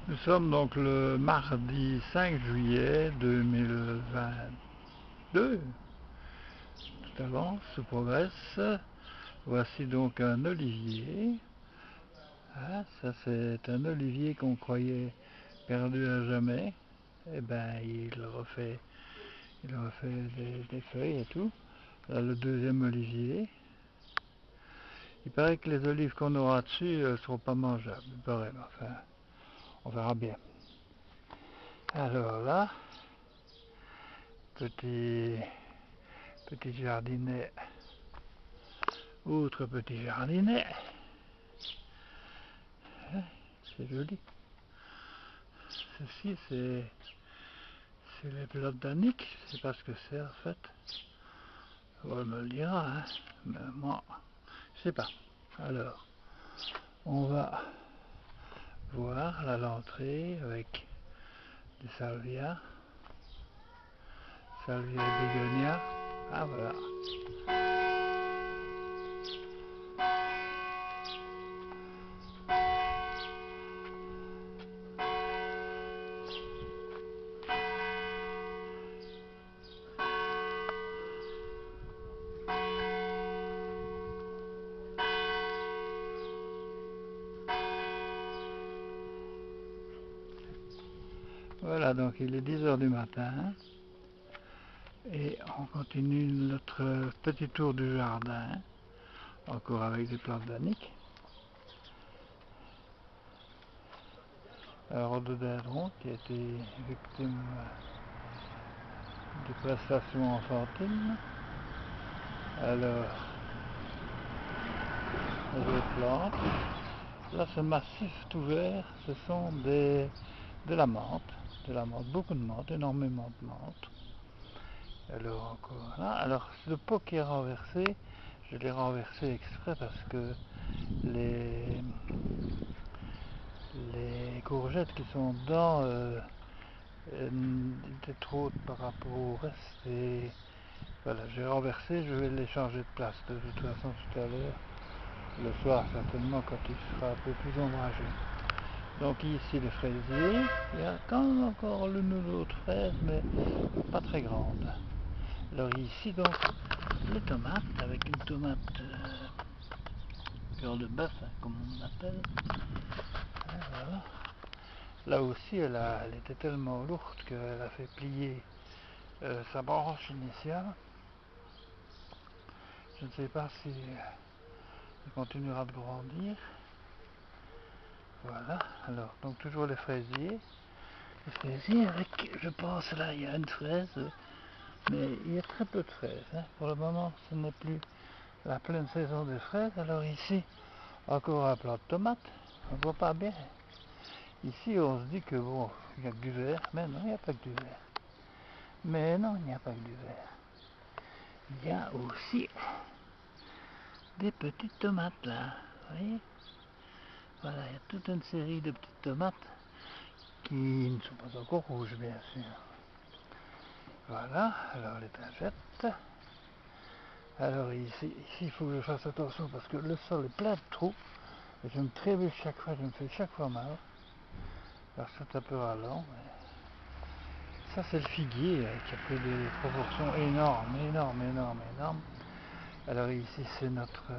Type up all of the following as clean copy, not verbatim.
Nous sommes donc le mardi 5 juillet 2022. Tout avance, tout progresse. Voici donc un olivier. Ah, ça c'est un olivier qu'on croyait perdu à jamais. Eh ben il refait des feuilles et tout. Là le deuxième olivier. Il paraît que les olives qu'on aura dessus ne seront pas mangeables. Il paraît, mais enfin, on verra bien. Alors là, petit jardinet, autre petit jardinet. C'est joli. Ceci c'est les plantes d'Annick, je sais pas ce que c'est en fait. On me le dira, hein. Mais moi, je sais pas. Alors, on va voir là l'entrée avec des salvias, salvia et bégonia. Ah voilà. Voilà, donc il est 10 h du matin et on continue notre petit tour du jardin, encore avec des plantes d'Annick. Un rhododendron qui a été victime de prestations enfantines. Alors, les autres plantes. Là, ce massif tout vert, ce sont de la menthe, beaucoup de menthe, énormément de menthe. Alors encore là, alors le pot qui est renversé, je l'ai renversé exprès parce que les courgettes qui sont dedans étaient trop hautes par rapport au reste et voilà, j'ai renversé, je vais les changer de place de toute façon tout à l'heure, le soir certainement quand il sera un peu plus ombragé. Donc ici les fraisiers, il y a quand même encore l'une ou l'autre fraise, mais pas très grande. Alors ici donc les tomates, avec une tomate cœur de bœuf, hein, comme on appelle. Voilà. Là aussi elle était tellement lourde qu'elle a fait plier sa branche initiale. Je ne sais pas si elle continuera de grandir. Voilà, alors donc toujours les fraisiers. Les fraisiers avec, je pense là il y a une fraise, mais il y a très peu de fraises. Hein. Pour le moment ce n'est plus la pleine saison des fraises. Alors ici encore un plant de tomates, on ne voit pas bien. Ici on se dit que bon, il n'y a que du vert, mais non, il n'y a pas que du vert. Mais non, il n'y a pas que du vert. Il y a aussi des petites tomates là, vous voyez. Voilà, il y a toute une série de petites tomates qui ne sont pas encore rouges bien sûr. Voilà, alors les lingettes. Alors ici il faut que je fasse attention parce que le sol est plein de trous. Et je me trébuche chaque fois, je me fais chaque fois mal. Alors c'est un peu ralent. Mais ça c'est le figuier qui a pris des proportions énormes, énormes. Alors ici c'est notre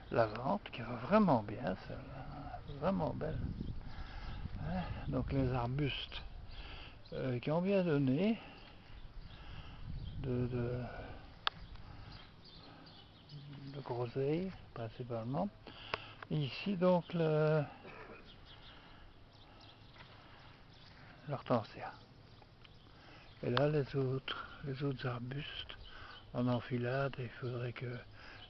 lavande qui va vraiment bien, celle-là, vraiment belle. Hein, donc les arbustes qui ont bien donné de groseilles principalement. Et ici donc l'hortensia. Et là les autres arbustes en enfilade, il faudrait que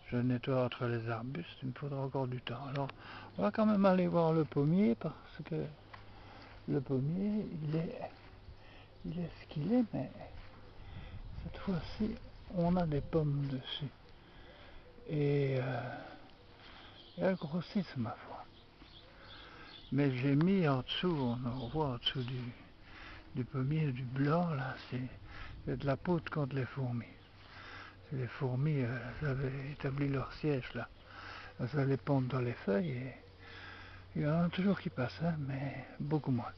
je nettoie entre les arbustes, il me faudra encore du temps. Alors on va quand même aller voir le pommier parce que le pommier il est ce qu'il est, mais cette fois-ci on a des pommes dessus et elles grossissent ma foi. Mais j'ai mis en dessous, on voit en dessous du pommier du blanc là, c'est de la poudre contre les fourmis. Les fourmis, elles avaient établi leur siège là. Elles allaient pondre dans les feuilles et Il y en a toujours qui passent, hein, mais beaucoup moins.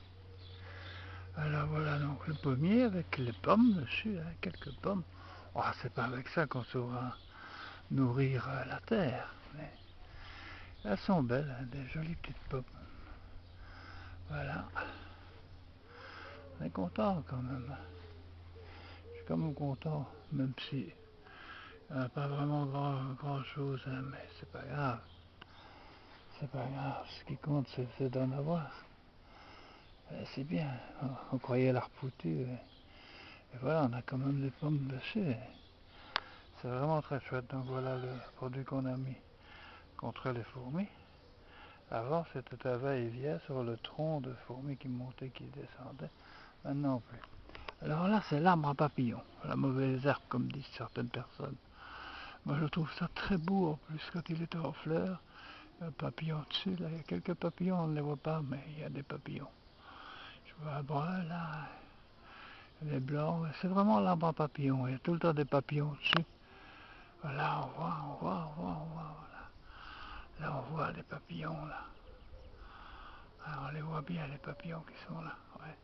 Alors voilà donc le pommier avec les pommes dessus, hein, quelques pommes. Oh, c'est pas avec ça qu'on saura nourrir la terre, mais elles sont belles, hein, des jolies petites pommes. Voilà. On est content quand même. Je suis quand même content, même si il n'y a pas vraiment grand chose, hein, mais c'est pas grave. C'est pas grave. Ce qui compte, c'est d'en avoir. C'est bien. On croyait la repoutue. Et voilà, on a quand même des pommes dessus. C'est vraiment très chouette. Donc voilà le produit qu'on a mis contre les fourmis. Avant, c'était à va-et-vient sur le tronc de fourmis qui montait, qui descendait. Maintenant plus. Alors là, c'est l'arbre à papillons, la mauvaise herbe, comme disent certaines personnes. Moi, je trouve ça très beau en plus quand il était en fleurs. Il y a un papillon dessus, là, il y a quelques papillons, on ne les voit pas, mais il y a des papillons. Je vois un brun là, les blancs, c'est vraiment l'arbre à papillons, il y a tout le temps des papillons dessus. Voilà, on voit, voilà. Là, on voit les papillons, là. Alors, on les voit bien, les papillons qui sont là, ouais.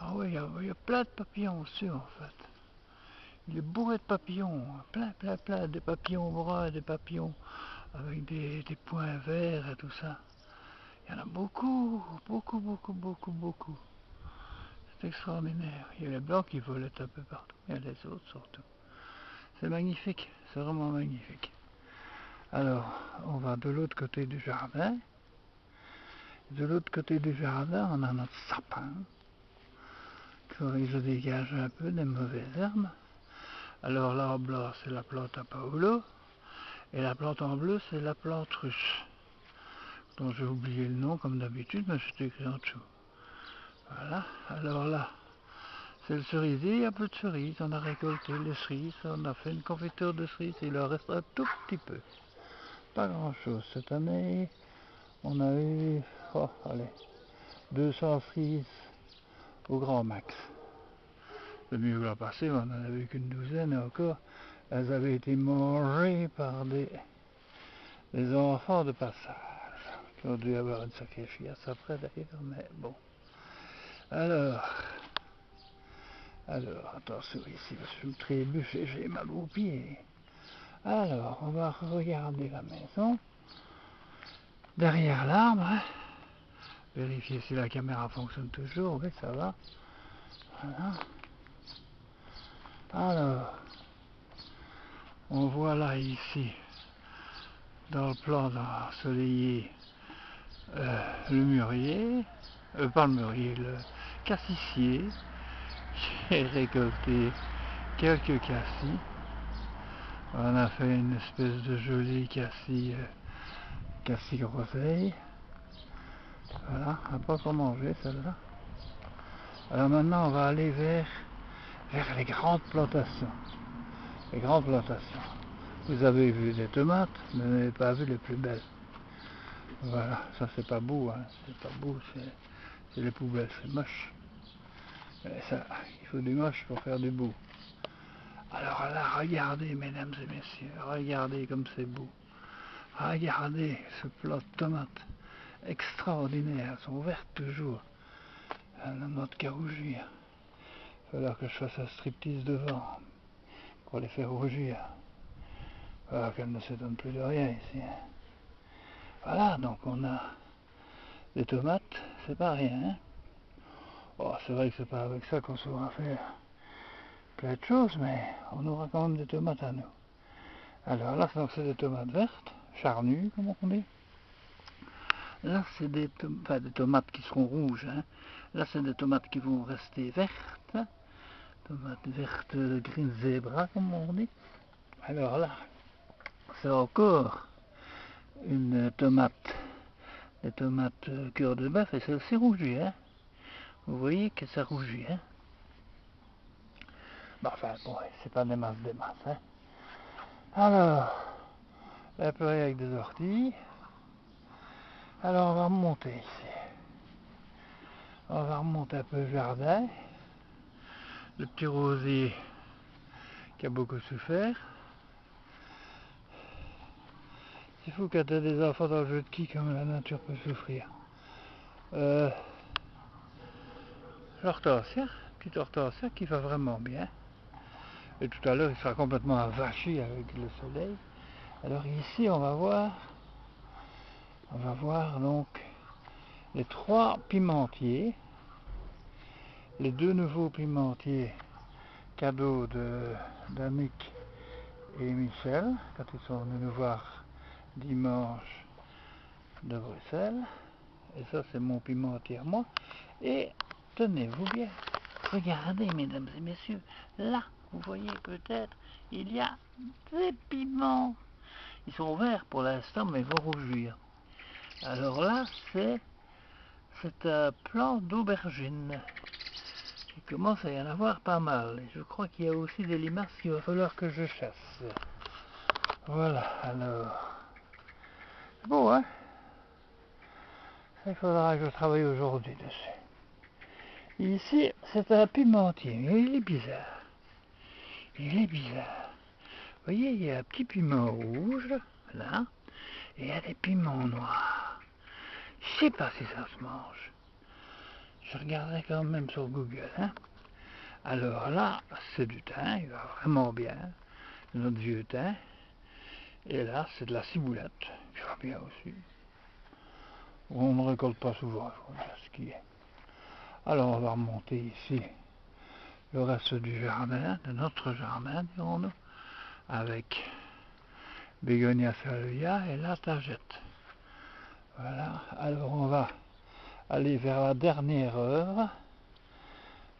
Ah oui, il y a plein de papillons dessus, en fait. Il est bourré de papillons, hein. Plein, des papillons bruns, des papillons avec des points verts et tout ça. Il y en a beaucoup. C'est extraordinaire. Il y a les blancs qui volent un peu partout, il y a les autres surtout. C'est magnifique, c'est vraiment magnifique. Alors, on va de l'autre côté du jardin. De l'autre côté du jardin, on a notre sapin. Il se dégage un peu des mauvaises herbes. Alors l'arbre là, c'est la plante à Paolo. Et la plante en bleu, c'est la plante russe. Dont j'ai oublié le nom comme d'habitude, mais c'est écrit en dessous. Voilà. Alors là, c'est le cerisier, il n'y a plus de cerises. On a récolté les cerises, on a fait une confiture de cerises. Il en reste un tout petit peu. Pas grand chose. Cette année, on a eu, 200 cerises au grand max. Le mieux que l'an passé, on n'en avait qu'une douzaine et encore, elles avaient été mangées par des enfants de passage, qui ont dû avoir une sacrée chiasse après d'ailleurs, mais bon. Alors, attention ici, parce que je me trébuche et j'ai mal aux pieds. Alors, on va regarder la maison, derrière l'arbre, hein. Vérifier si la caméra fonctionne toujours, oui ça va. Voilà. Alors, on voit là ici, dans le plan ensoleillé, le mûrier, pas le mûrier, le cassissier. J'ai récolté quelques cassis. On a fait une espèce de joli cassis groseille. Voilà, on n'a pas encore mangé celle-là. Alors maintenant on va aller vers les grandes plantations. Les grandes plantations. Vous avez vu des tomates, mais vous n'avez pas vu les plus belles. Voilà, ça c'est pas beau, hein. C'est pas beau, c'est les poubelles, c'est moche. Mais ça, il faut du moche pour faire du beau. Alors là, regardez mesdames et messieurs, regardez comme c'est beau. Regardez ce plat de tomates extraordinaire, elles sont vertes toujours. Elles n'ont pas qu'à rougir. Il va falloir que je fasse un striptease devant pour les faire rougir. Alors qu'elles ne s'étonnent plus de rien ici. Voilà, donc on a des tomates, c'est pas rien. Hein. Oh, c'est vrai que c'est pas avec ça qu'on saura faire plein de choses, mais on aura quand même des tomates à nous. Alors là, c'est des tomates vertes, charnues, comme on dit. Là, c'est des tomates qui seront rouges. Hein. Là, c'est des tomates qui vont rester vertes. Tomates vertes green zebra, comme on dit. Alors là, c'est encore une tomate, des tomates cœur de bœuf, et celle-ci rougit. Hein. Vous voyez que ça rougit. Hein. Bon, enfin, bon, c'est pas des masses. Hein. Alors, la purée avec des orties. Alors, on va remonter ici. On va remonter un peu le jardin. Le petit rosier qui a beaucoup souffert. C'est fou quand t'as des enfants dans le jeu de qui comme la nature peut souffrir. L'hortensia, petite hortensia qui va vraiment bien. Et tout à l'heure il sera complètement avachi avec le soleil. Alors ici on va voir donc les 3 pimentiers, les 2 nouveaux pimentiers cadeaux d'Annick et Michel quand ils sont venus nous voir dimanche de Bruxelles. Et ça c'est mon pimentier à moi. Et tenez-vous bien, regardez mesdames et messieurs, là vous voyez peut-être il y a des piments. Ils sont verts pour l'instant mais ils vont rougir. Alors là c'est un plant d'aubergine. Il commence à y en avoir pas mal. Et je crois qu'il y a aussi des limaces qu'il va falloir que je chasse. Voilà, alors. C'est beau, hein? Ça, il faudra que je travaille aujourd'hui dessus. Ici, c'est un pimentier, mais il est bizarre. Il est bizarre. Vous voyez, il y a un petit piment rouge, là, et il y a des piments noirs. Je sais pas si ça se mange. Je regarderai quand même sur Google, hein. Alors là, c'est du thym, il va vraiment bien, notre vieux thym. Et là, c'est de la ciboulette, qui va bien aussi. On ne récolte pas souvent, il faut dire ce qui est. Alors on va remonter ici le reste du jardin, de notre jardin, dirons-nous, avec Bégonia salvia et la tagette. Voilà, alors on va aller vers la dernière œuvre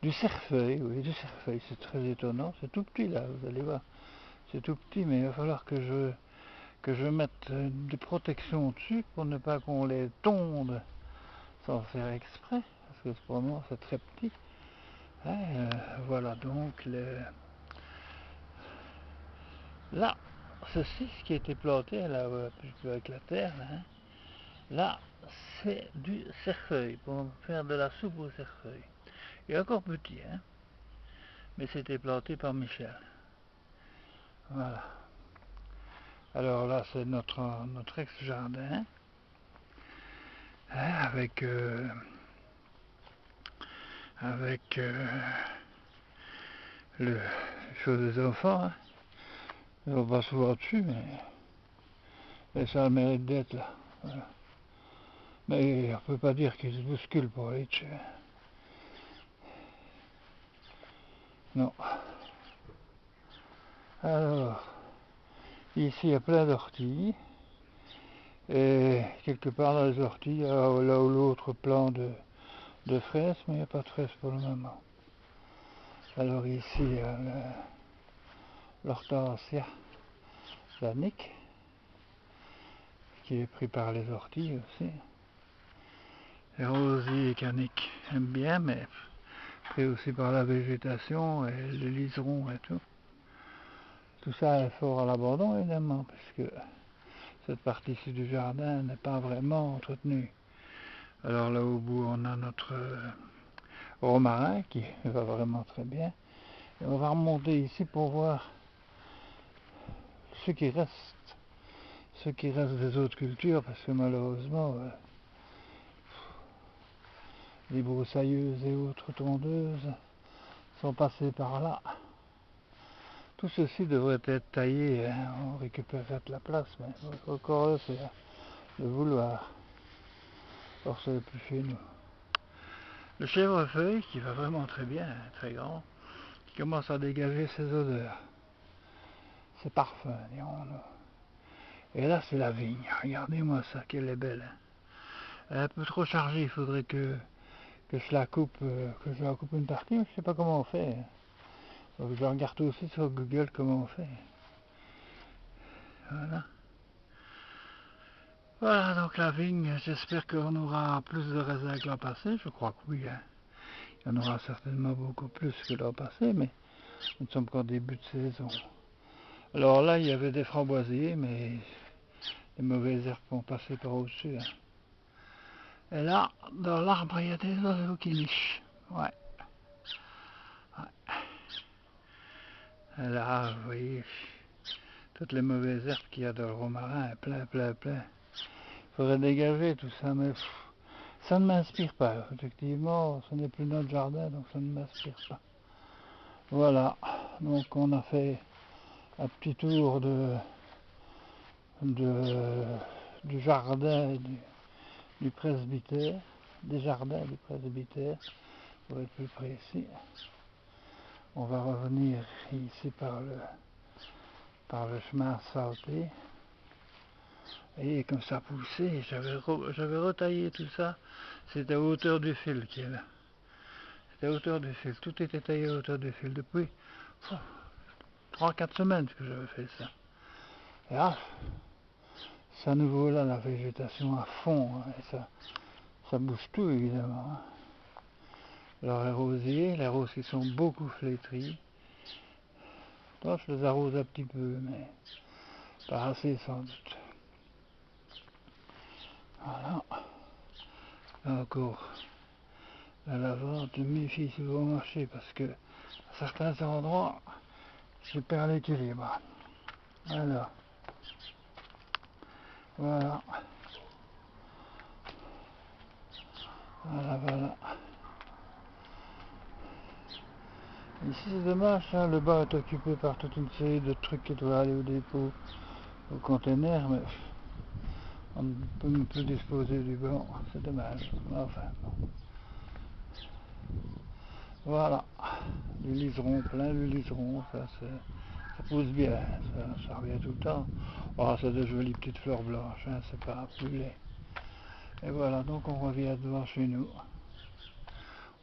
du cerfeuil. Oui, du cerfeuil, c'est très étonnant, c'est tout petit là, vous allez voir. C'est tout petit, mais il va falloir que je mette des protections dessus pour ne pas qu'on les tonde sans faire exprès, parce que pour le moment c'est très petit. Voilà donc là, ceci, ce qui a été planté là, avec la terre, là, c'est du cerfeuil pour faire de la soupe au cerfeuil. Il est encore petit, hein, mais c'était planté par Michel. Voilà. Alors là, c'est notre ex-jardin, avec le chose des enfants. Hein. On va se voir dessus, mais ça a le mérite d'être là. Voilà. Mais on peut pas dire qu'ils se bousculent pour aller dessus. Non. Alors, ici il y a plein d'orties. Et quelque part dans les orties, il y a là ou l'autre plan de fraises, mais il n'y a pas de fraises pour le moment. Alors ici, il y a l'hortensia d'Annick, qui est pris par les orties aussi. Les rosiers qu'Annick aime bien, mais pris aussi par la végétation et les liserons et tout. Tout ça est fort à l'abandon évidemment, puisque cette partie-ci du jardin n'est pas vraiment entretenue. Alors là au bout on a notre romarin qui va vraiment très bien. Et on va remonter ici pour voir ce qui reste des autres cultures, parce que malheureusement les broussailleuses et autres tondeuses sont passées par là. Tout ceci devrait être taillé, hein, on récupérerait de la place, mais encore là c'est le vouloir. Or ce n'est plus chez nous. Le chèvrefeuille qui va vraiment très bien, très grand, qui commence à dégager ses odeurs, ses parfums, dirons-nous. Et là c'est la vigne, regardez-moi ça, qu'elle est belle. Elle est un peu trop chargée, il faudrait que je la coupe, une partie, mais je sais pas comment on fait. Donc je regarde aussi sur Google comment on fait. Voilà. Voilà donc la vigne, j'espère qu'on aura plus de raisins que l'an passé, je crois que oui. Hein. Il y en aura certainement beaucoup plus que l'an passé, mais nous ne sommes qu'en début de saison. Alors là, il y avait des framboisiers, mais les mauvaises herbes vont passer par au-dessus. Hein. Et là, dans l'arbre, il y a des oiseaux qui nichent. Ouais. Et là, vous voyez, toutes les mauvaises herbes qu'il y a dans le romarin, plein. Il faudrait dégager tout ça, mais ça ne m'inspire pas. Effectivement, ce n'est plus notre jardin, donc ça ne m'inspire pas. Voilà, donc on a fait un petit tour du jardin et du presbytère, des jardins et du presbytère, pour être plus précis. On va revenir ici par le chemin asphalté. Et comme ça poussait, j'avais retaillé tout ça. C'était à hauteur du fil qui est là. C'était à hauteur du fil. Tout était taillé à hauteur du fil depuis 3-4 semaines que j'avais fait ça. Et là, c'est à nouveau là la végétation à fond. Hein, et ça bouge tout évidemment. Hein. Alors les roses qui sont beaucoup flétries. Toi, je les arrose un petit peu, mais pas assez sans doute. Voilà. Là encore, la lavande, je me méfie si vous marchez parce que à certains endroits, je perds l'équilibre. Voilà. Voilà. Ici c'est dommage, hein, le bas est occupé par toute une série de trucs qui doivent aller au dépôt, au conteneur, mais on ne peut même plus disposer du banc, c'est dommage. Enfin, bon. Voilà, du liseron, plein de liseron, ça pousse bien, ça revient tout le temps. Oh, c'est de jolies petites fleurs blanches, hein, c'est pas plus laid. Et voilà, donc on revient devant chez nous,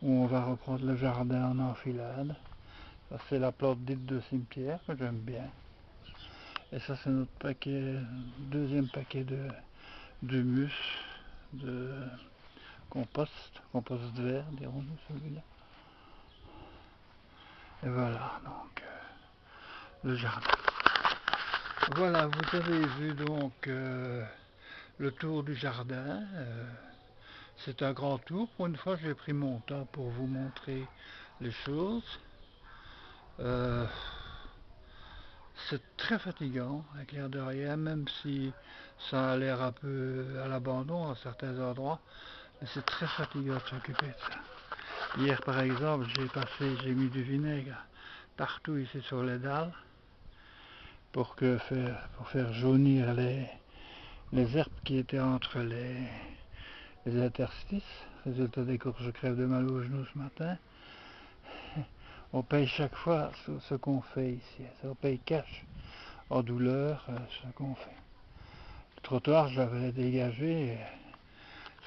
où on va reprendre le jardin en enfilade. Ça c'est la plante dite de cimetière, que j'aime bien. Et ça c'est notre deuxième paquet d'humus, de compost vert, dirons-nous celui-là. Et voilà, donc, le jardin. Voilà, vous avez vu donc le tour du jardin. C'est un grand tour. Pour une fois, j'ai pris mon temps pour vous montrer les choses. C'est très fatigant, à clair de rien, même si ça a l'air un peu à l'abandon à certains endroits. Mais c'est très fatigant de s'occuper de ça. Hier, par exemple, j'ai mis du vinaigre partout ici sur les dalles pour faire jaunir les herbes qui étaient entre les interstices. Résultat des courses, je crève de mal aux genoux ce matin. On paye chaque fois ce qu'on fait ici. On paye cash, en douleur, ce qu'on fait. Le trottoir, j'avais dégagé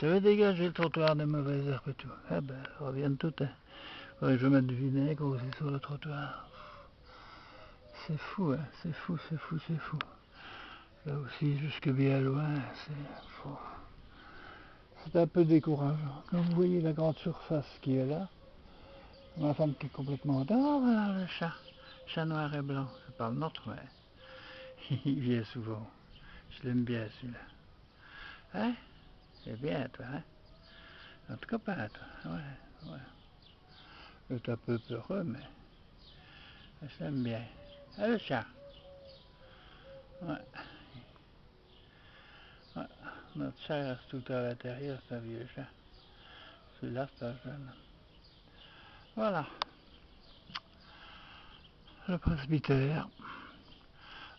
le trottoir des mauvaises herbes et tout. Ah ben, elles reviennent toutes. Hein. Faudrait que je mette du vinaigre aussi sur le trottoir. C'est fou, hein, c'est fou. Là aussi, jusque bien loin, c'est un peu décourageant. Quand vous voyez la grande surface qui est là, ma femme qui est complètement... Oh, voilà le chat noir et blanc. C'est pas le nôtre, mais il vient souvent. Je l'aime bien celui-là. Hein? C'est bien, toi, hein? Notre copain, toi. Ouais. Il est un peu peureux, mais je l'aime bien. Ah, le chat. Ouais. Notre chat reste tout à l'intérieur, c'est un vieux chat. Celui-là, c'est un jeune. Voilà. Le presbytère.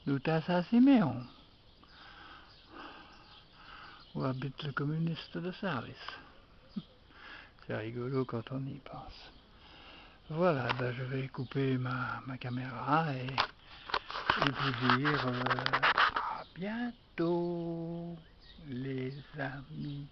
Douta Saint-Siméon, où habite le communiste de service. C'est rigolo quand on y pense. Voilà, ben je vais couper ma caméra et vous dire à bientôt les amis.